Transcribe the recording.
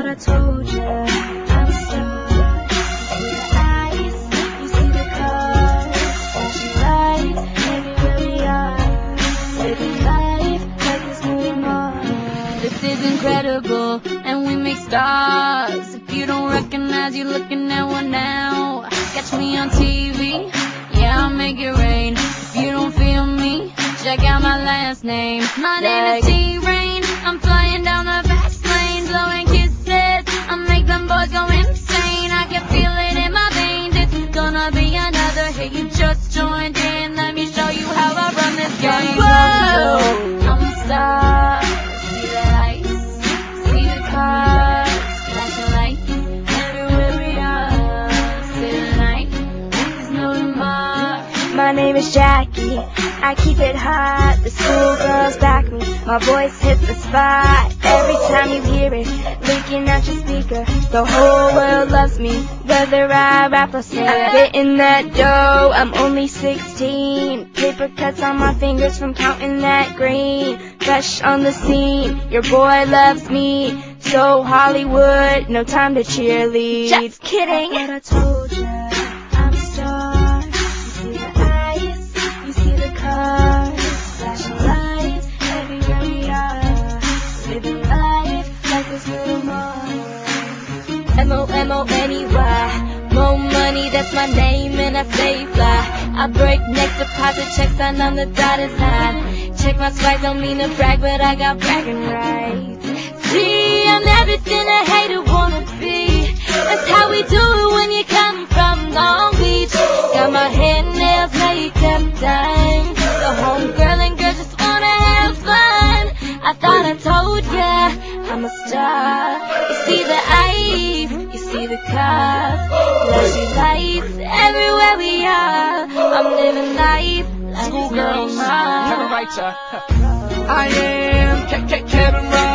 I told you I'm a star. You see the eyes, you see the cars, flashing lights everywhere we are. Living life like it's moving on. This is incredible, and we make stars. If you don't recognize, you're looking at one now. Catch me on TV, yeah, I'll make it rain. If you don't feel me, check out my last name. My name is T-Rain. I'm flying down the fast lane, blowing kisses. I make them boys go insane. I can feel it in my veins. It's gonna be another hit. You just joined in. Let me show you how I run this game. Whoa, I'm a star. See the lights, see the cars, flashing lights everywhere we are. Say the night, there's no tomorrow. My name is Jackie. I keep it hot. The schoolgirls back me. My voice hits the spot. Every time you hear it, leaking out your speaker. The whole world loves me, whether I rap or sing. I'm getting that dough, I'm only 16. Paper cuts on my fingers from counting that green. Fresh on the scene, your boy loves me. So Hollywood, no time to cheerlead. Just kidding. But I told you, I'm a star. You see the eyes, you see the cars, flashing lights everywhere we are. Living life like there's no more. M-O-M-O-N-E-Y. More money, that's my name, and I stay fly. I break neck deposit checks, sign on the dotted line. Check my swag, don't mean to brag, but I got bragging rights. See, I'm everything a hater wanna be. That's how we do it when you come from Long Beach. Got my hair, nails, makeup done. The homegirl and girl just wanna have fun. I thought I told ya, I'm a star. You see the eyes, you see the cars, flashing lights everywhere we are. I'm living life like it's no more. I am Kevin Ross.